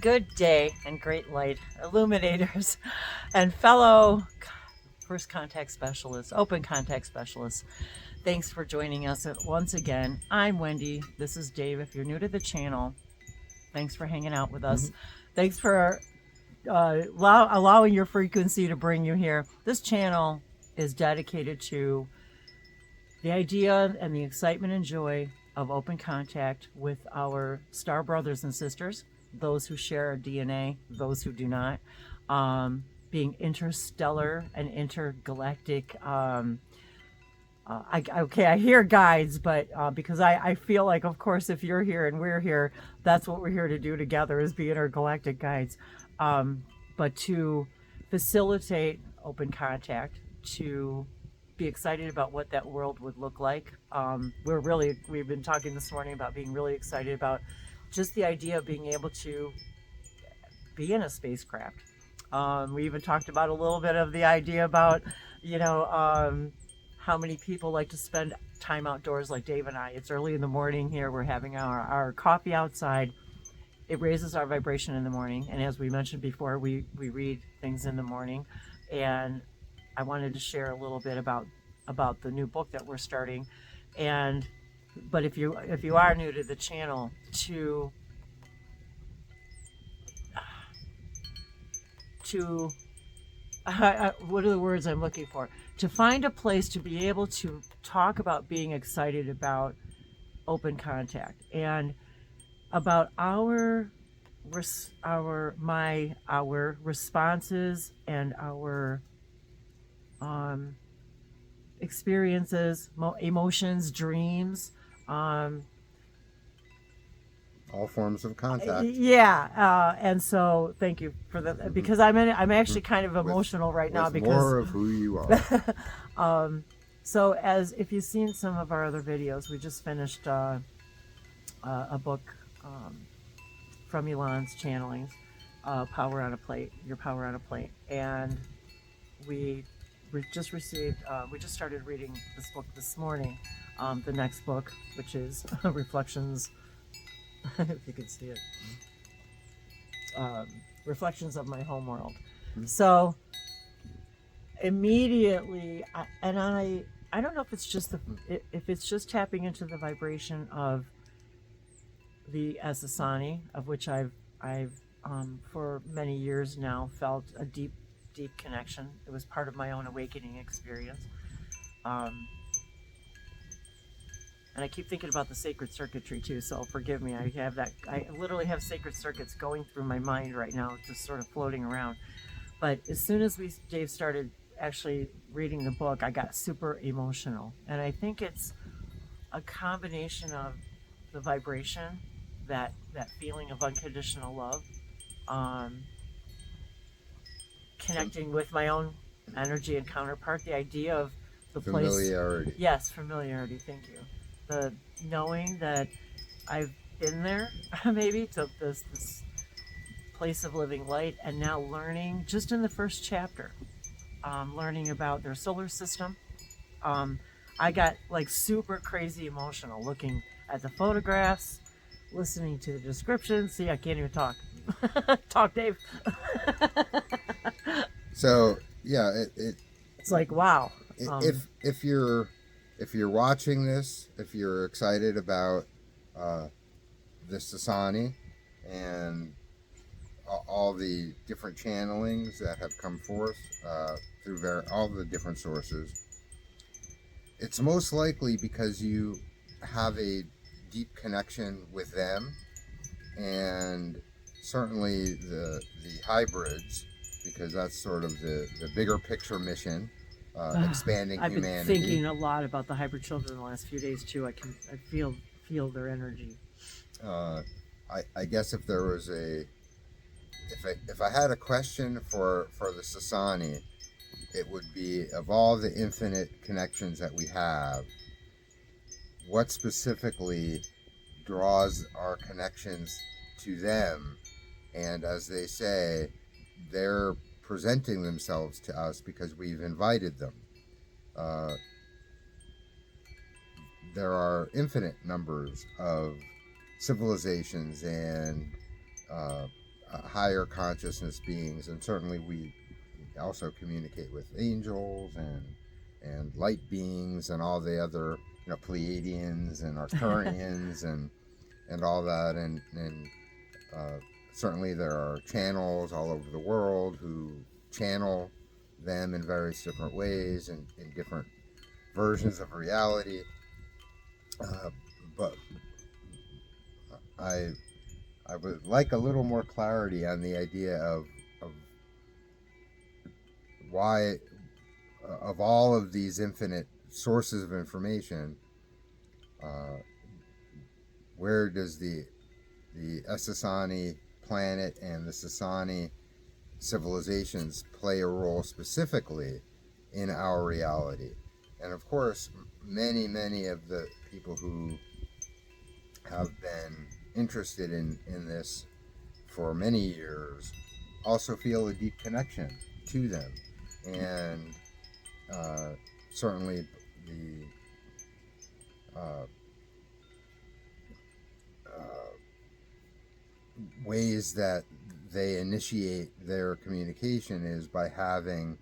Good day and great light, illuminators, and fellow first contact specialists, open contact specialists. Thanks for joining us once again. I'm Wendy. This is Dave. If you're new to the channel, thanks for hanging out with us. Thanks for allowing your frequency to bring you here. This channel is dedicated to the idea and the excitement and joy of open contact with our star brothers and sisters, those who share our DNA, those who do not, being interstellar and intergalactic. I hear guides, but because I feel like, of course, if you're here and we're here, that's what we're here to do together, is be intergalactic guides. But to facilitate open contact, to be excited about what that world would look like. We've been talking this morning about being really excited about just the idea of being able to be in a spacecraft. We even talked about a little bit of the idea about, how many people like to spend time outdoors like Dave and I. It's early in the morning here. We're having our coffee outside. It raises our vibration in the morning. And as we mentioned before, we read things in the morning. And I wanted to share a little bit about the new book that we're starting. But if you are new to the channel, what are the words I'm looking for? To find a place to be able to talk about being excited about open contact and about our responses and our experiences, emotions, dreams, all forms of contact. And so thank you for that, because I'm actually kind of emotional right now because more of who you are. So as if you've seen some of our other videos, we just finished a book from Elan's Channelings, Power on a Plate, Your Power on a Plate, and we just started reading this book this morning, the next book, which is Reflections, if you can see it, Reflections of My Homeworld. So immediately, I don't know if it's just if it's just tapping into the vibration of the Essassani, of which I've for many years now felt a deep connection. It was part of my own awakening experience. And I keep thinking about the sacred circuitry too, so forgive me. I literally have sacred circuits going through my mind right now, just sort of floating around. But as soon as Dave started actually reading the book, I got super emotional. And I think it's a combination of the vibration, that feeling of unconditional love, connecting with my own energy and counterpart, the idea of the familiarity. Place. Yes, familiarity, thank you. The knowing that I've been there, maybe, to this place of living light, and now learning, just in the first chapter, learning about their solar system. I got like super crazy emotional looking at the photographs, listening to the descriptions. See, I can't even talk. Talk, Dave. So yeah, it's like, wow. If you're watching this, if you're excited about the Essassani and all the different channelings that have come forth through all the different sources, it's most likely because you have a deep connection with them, and certainly the hybrids, because that's sort of the bigger picture mission, expanding humanity. I've been thinking a lot about the hybrid children in the last few days too. I feel their energy. I guess if there was if I had a question for the Essassani, it would be, of all the infinite connections that we have, what specifically draws our connections to them? And as they say, they're presenting themselves to us because we've invited them. There are infinite numbers of civilizations and higher consciousness beings, and certainly we also communicate with angels and light beings and all the other, Pleiadians and Arcturians and all that, and uh, certainly there are channels all over the world who channel them in various different ways and in different versions of reality. But I I would like a little more clarity on the idea of why, of all of these infinite sources of information, uh, where does the Essassani planet and the Essassani civilizations play a role specifically in our reality? And of course, many of the people who have been interested in this for many years also feel a deep connection to them. And uh, certainly the uh, uh, ways that they initiate their communication is by having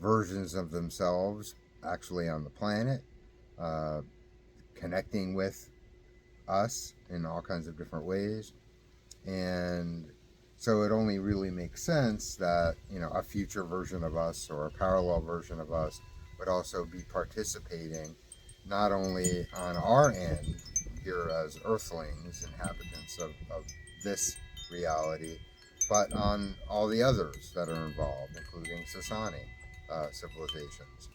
versions of themselves actually on the planet, uh, connecting with us in all kinds of different ways. And so it only really makes sense that, a future version of us or a parallel version of us would also be participating not only on our end here as earthlings, inhabitants of this reality, but on all the others that are involved, including Essassani civilizations.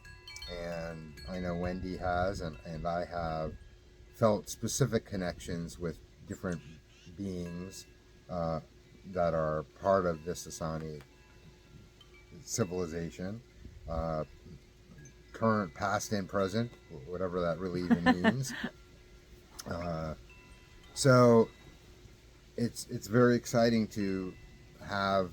And I know Wendy has, and I have felt specific connections with different beings uh, that are part of this Essassani civilization, uh, current, past, and present, whatever that really even means. Uh, so it's very exciting to have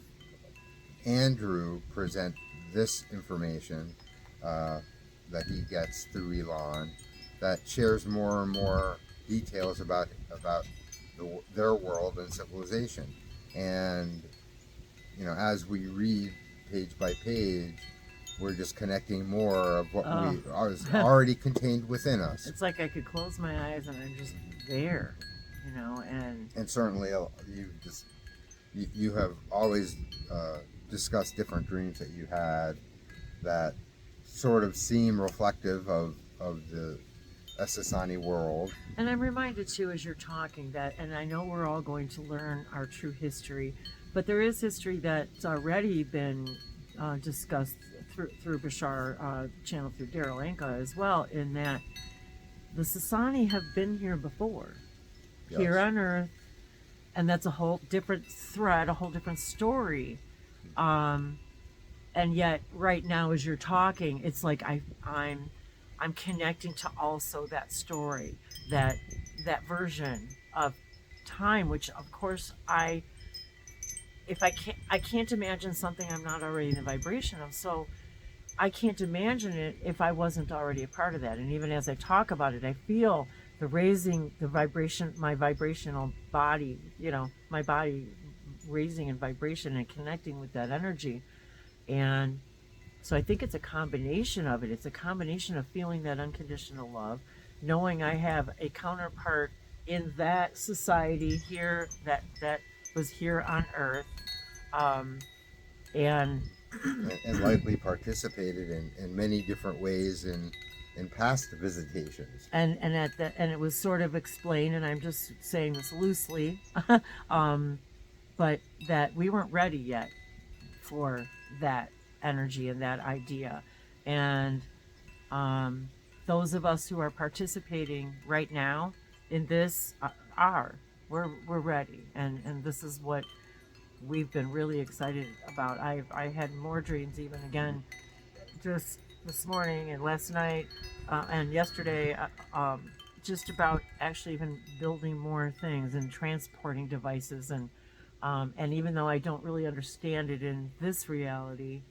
Andrew present this information that he gets through Elan, that shares more and more details about their world and civilization. And as we read page by page, we're just connecting more of what we is already contained within us. It's like I could close my eyes and I'm just there, And certainly you have always discussed different dreams that you had that sort of seem reflective of the Essassani world. And I'm reminded too as you're talking that, and I know we're all going to learn our true history, but there is history that's already been discussed through Bashar, channeled through Daryl Anka as well, in that the Essassani have been here before, yes, here on Earth, and that's a whole different thread, a whole different story. And yet, right now, as you're talking, it's like I'm connecting to also that story, that version of time, which of course I can't imagine something I'm not already in the vibration of. So I can't imagine it if I wasn't already a part of that. And even as I talk about it, I feel the raising, the vibration, my vibrational body, my body raising in vibration and connecting with that energy. And so I think it's a combination of it. It's a combination of feeling that unconditional love, knowing I have a counterpart in that society here that was here on Earth, and likely participated in many different ways in past visitations. And it was sort of explained, and I'm just saying this loosely, but that we weren't ready yet for that energy and that idea. And those of us who are participating right now in this we're ready, and this is what we've been really excited about. I had more dreams even again just this morning and last night and yesterday, just about actually even building more things and transporting devices, and even though I don't really understand it in this reality,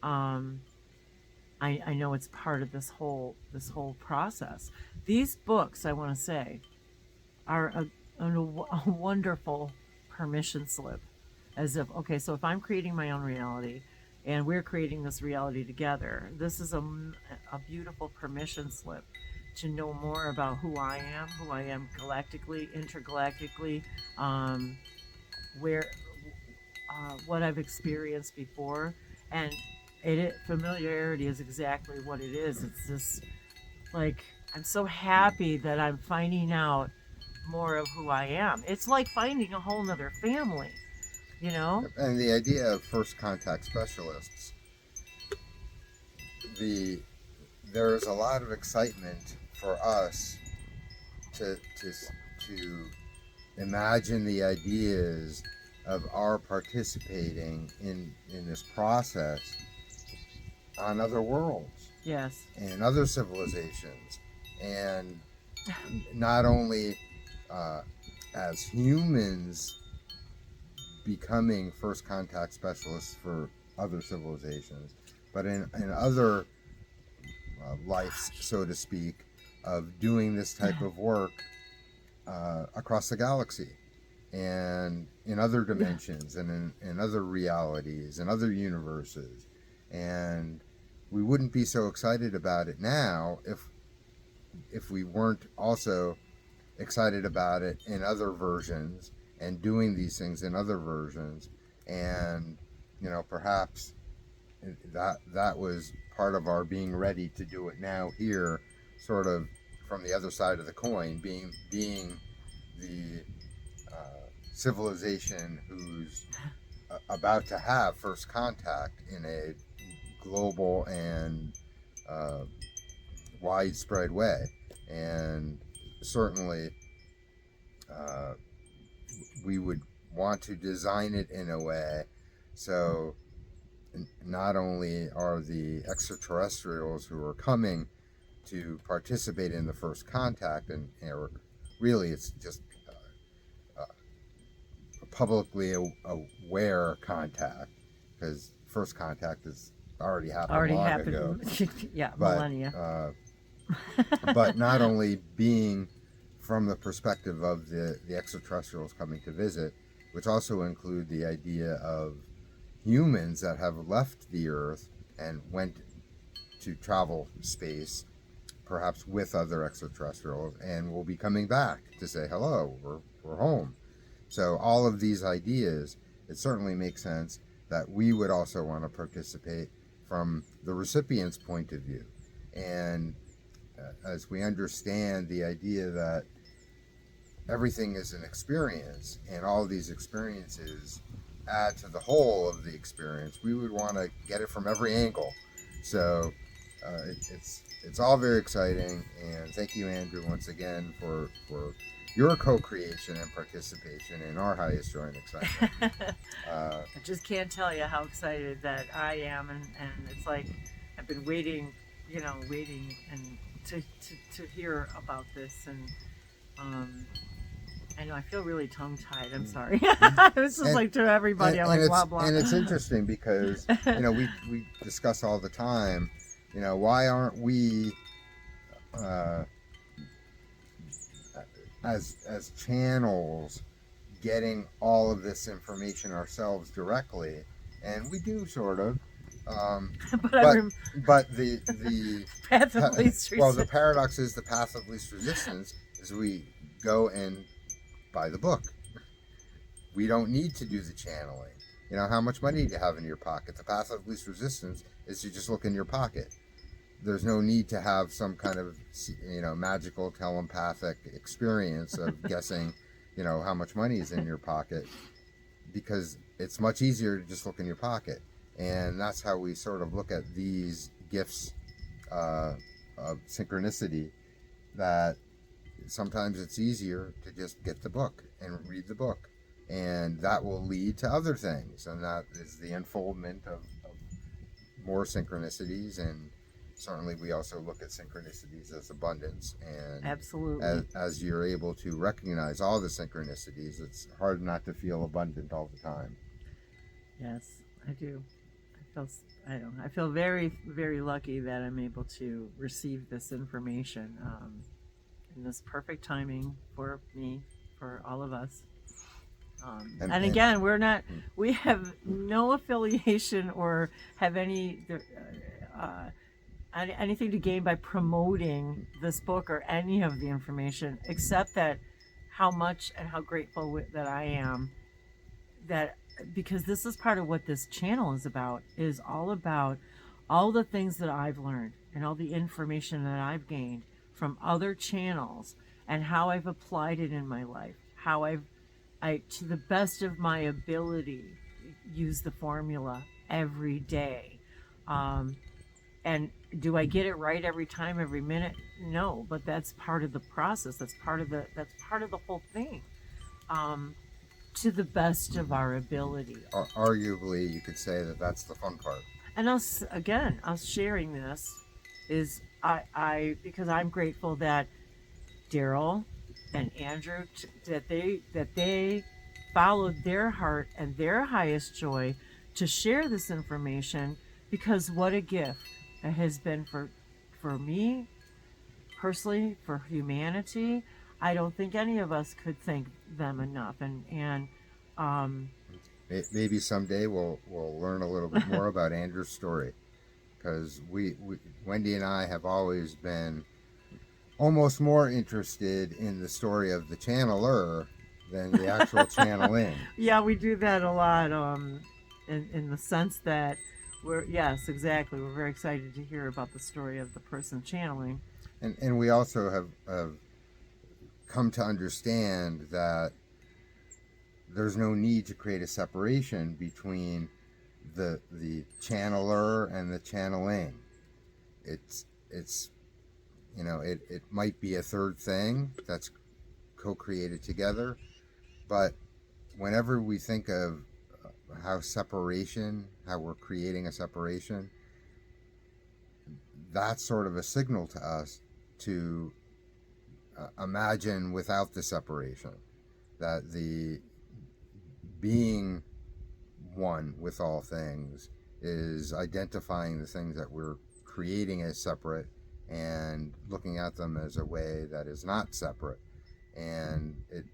I know it's part of this whole process. These books, I want to say, are a wonderful permission slip as if, okay, so if I'm creating my own reality and we're creating this reality together, this is a beautiful permission slip to know more about who I am galactically, intergalactically, um, where what I've experienced before, and familiarity is exactly what it is. It's this, like, I'm so happy that I'm finding out more of who I am. It's like finding a whole nother family, you know? And the idea of first contact specialists, there's a lot of excitement for us to imagine the ideas of our participating in this process on other worlds Yes. and other civilizations, and not only as humans becoming first contact specialists for other civilizations, but in other lives, so to speak, of doing this type of work across the galaxy and in other dimensions and in other realities and other universes. And we wouldn't be so excited about it now if we weren't also excited about it in other versions and doing these things in other versions. And perhaps that was part of our being ready to do it now here, sort of from the other side of the coin, being the civilization who's about to have first contact in a global and widespread way. And certainly we would want to design it in a way so not only are the extraterrestrials who are coming to participate in the first contact, and really it's just publicly aware contact, because first contact has already happened long ago. Yeah, But, millennia. But not only being from the perspective of the extraterrestrials coming to visit, which also include the idea of humans that have left the Earth and went to travel space, perhaps with other extraterrestrials, and will be coming back to say hello, we're home. So all of these ideas, it certainly makes sense that we would also want to participate from the recipient's point of view. And as we understand the idea that everything is an experience, and all of these experiences add to the whole of the experience, we would want to get it from every angle. So it's all very exciting, and thank you, Andrew, once again for your co-creation and participation in our highest joy and excitement. I just can't tell you how excited that I am, and it's like I've been waiting and to hear about this, and I know I feel really tongue-tied. I'm sorry. This is like to everybody. I'm like blah blah. And it's interesting because we discuss all the time. Why aren't we as channels getting all of this information ourselves directly? And we do sort of. But the path of least resistance. Well, the paradox is the path of least resistance is we go and buy the book. We don't need to do the channeling. How much money do you have in your pocket? The path of least resistance is to just look in your pocket. There's no need to have some kind of magical telepathic experience of guessing how much money is in your pocket, because it's much easier to just look in your pocket. And that's how we sort of look at these gifts of synchronicity, that sometimes it's easier to just get the book and read the book, and that will lead to other things, and that is the unfoldment of more synchronicities. And certainly we also look at synchronicities as abundance, and absolutely, as you're able to recognize all the synchronicities, it's hard not to feel abundant all the time. Yes, I do. I feel very, very lucky that I'm able to receive this information in this perfect timing for me, for all of us. And again, we have no affiliation or have anything to gain by promoting this book or any of the information, except that how much and how grateful that I am that, because this is part of what this channel is all about all the things that I've learned and all the information that I've gained from other channels and how I've applied it in my life, how I to the best of my ability use the formula every day. And do I get it right every time, every minute? No, but that's part of the process. That's part of the whole thing. To the best of our ability. Arguably, you could say that that's the fun part. And us sharing this is I because I'm grateful that Daryl and Andrew that they followed their heart and their highest joy to share this information, because what a gift it has been for me personally, for humanity. I don't think any of us could thank them enough. And maybe someday we'll learn a little bit more about Andrew's story, because we Wendy and I have always been almost more interested in the story of the channeler than the actual channeling. Yeah, we do that a lot. In the sense that we're very excited to hear about the story of the person channeling. And we also have come to understand that there's no need to create a separation between the channeler and the channeling. It's it might be a third thing that's co-created together, but whenever we think of how we're creating a separation, that's sort of a signal to us to imagine without the separation, that the being one with all things is identifying the things that we're creating as separate and looking at them as a way that is not separate. And it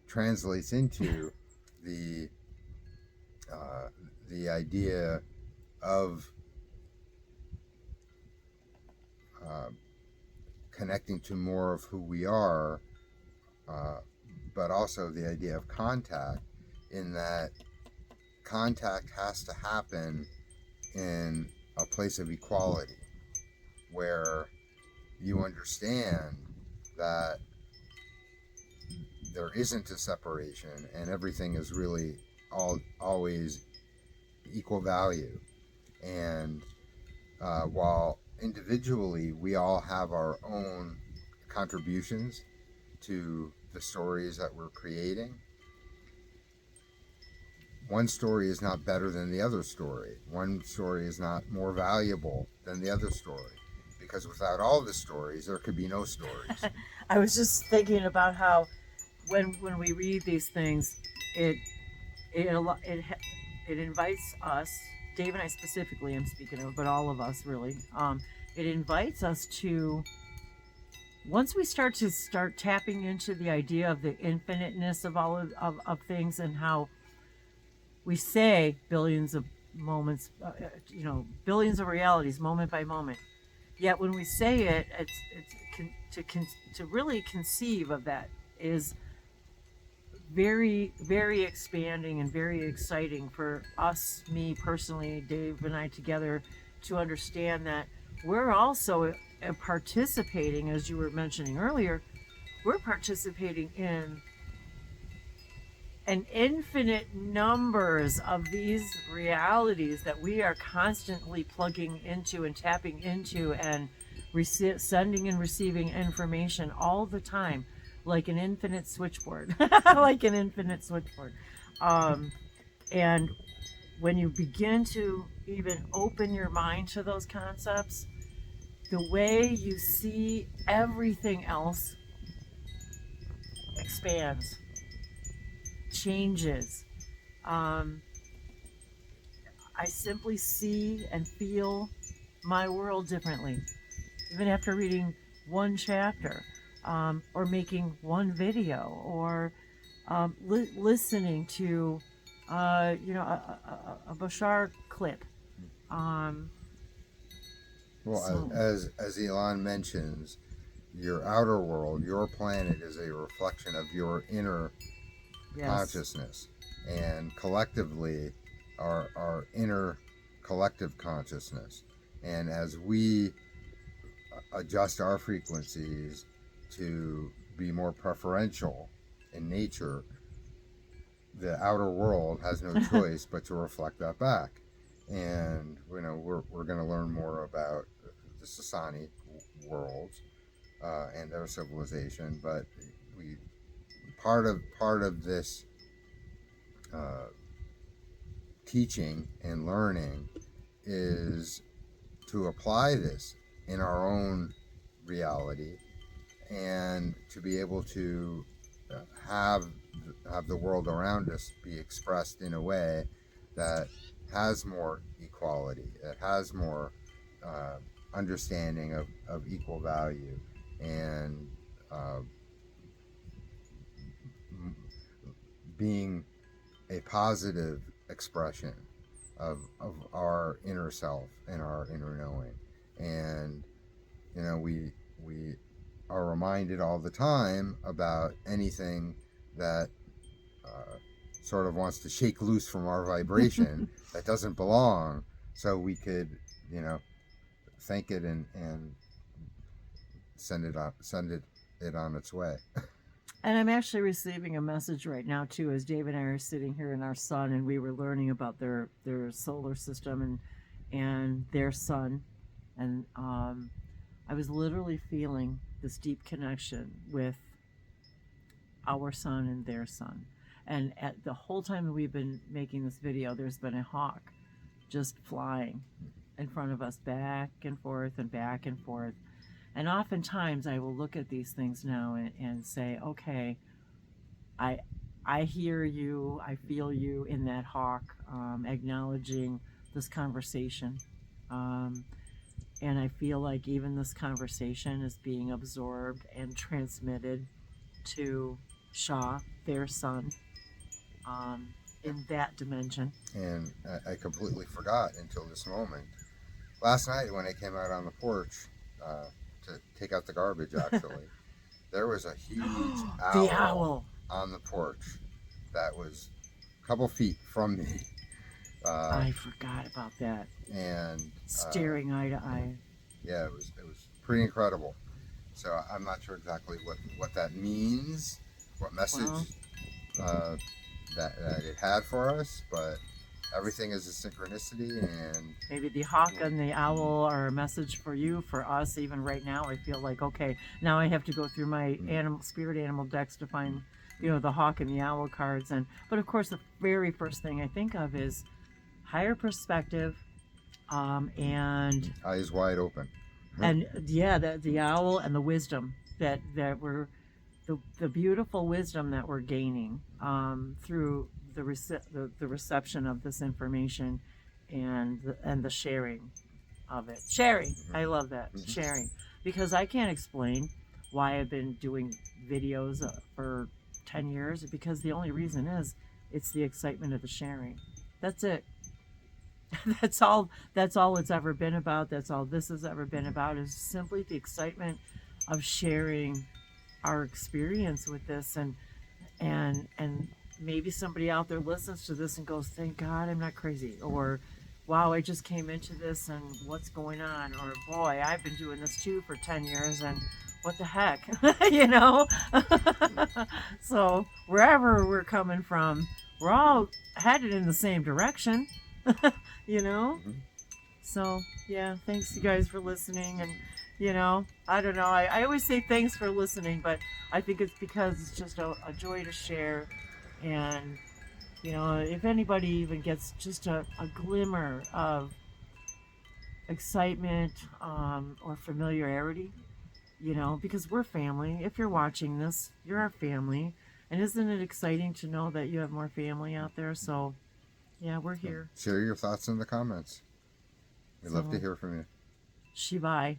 translates into the idea of connecting to more of who we are, but also the idea of contact, in that contact has to happen in a place of equality, where you understand that there isn't a separation and everything is really always equal value. And while individually we all have our own contributions to the stories that we're creating, one story is not better than the other story. One story is not more valuable than the other story, because without all the stories, there could be no stories. I was just thinking about how when we read these things, it invites us, Dave and I specifically I'm speaking of, but all of us really, it invites us to, once we start tapping into the idea of the infiniteness of all of things, and how we say billions of moments, billions of realities, moment by moment. Yet when we say it, to really conceive of that is very, very expanding and very exciting for us, me personally, Dave and I together, to understand that we're also participating, as you were mentioning earlier, we're participating in an infinite numbers of these realities that we are constantly plugging into and tapping into and sending and receiving information all the time, like an infinite switchboard. And when you begin to even open your mind to those concepts, the way you see everything else expands, changes. I simply see and feel my world differently, even after reading one chapter, or making one video, or listening to, a Bashar clip. Um, Well, so as Elan mentions, your outer world, your planet, is a reflection of your inner yes, consciousness, and collectively, our inner collective consciousness. And as we adjust our frequencies to be more preferential in nature, the outer world has no choice but to reflect that back. And we're going to learn more about the Essassani worlds and their civilization, but we part of this uh, teaching and learning is to apply this in our own reality, and to be able to have have the world around us be expressed in a way that has more equality, that has more uh, understanding of equal value, and uh, being a positive expression of our inner self and our inner knowing. And we are reminded all the time about anything that uh, sort of wants to shake loose from our vibration that doesn't belong, so we could thank it and send it on its way. and I'm actually receiving a message right now too, as Dave and I are sitting here in our sun, and we were learning about their solar system and their sun, and I was literally feeling this deep connection with our sun and their sun. And at the whole time that we've been making this video, there's been a hawk just flying in front of us, back and forth and back and forth. And oftentimes I will look at these things now and say, okay, I hear you, I feel you in that hawk, acknowledging this conversation. And I feel like even this conversation is being absorbed and transmitted to Shaw, their son, in that dimension. And I completely forgot until this moment. Last night when I came out on the porch to take out the garbage, actually, there was a huge The owl on the porch that was a couple feet from me. I forgot about that. And staring eye to eye. Yeah, it was pretty incredible. So I'm not sure exactly what that means, what message that it had for us, but everything is a synchronicity. And maybe the hawk and the owl are a message for you, for us. Even right now, I feel like, okay, now I have to go through my spirit animal decks to find, the hawk and the owl cards. But of course, the very first thing I think of is higher perspective, and eyes wide open. And yeah, the owl and the wisdom that we're the beautiful wisdom that we're gaining through the reception of this information, and the sharing of it. Sharing, I love that. Sharing, because I can't explain why I've been doing videos for 10 years, because the only reason is it's the excitement of the sharing. That's it. That's all it's ever been about. That's all this has ever been about, is simply the excitement of sharing our experience with this. And maybe somebody out there listens to this and goes, thank God I'm not crazy, or wow, I just came into this and what's going on, or boy, I've been doing this too for 10 years and what the heck. So wherever we're coming from, we're all headed in the same direction. So yeah, thanks you guys for listening. And I don't know, I always say thanks for listening, but I think it's because it's just a joy to share. And if anybody even gets just a glimmer of excitement, or familiarity, because we're family. If you're watching this, you're our family. And isn't it exciting to know that you have more family out there? So yeah, we're here. Share your thoughts in the comments. We'd love to hear from you. Shibai.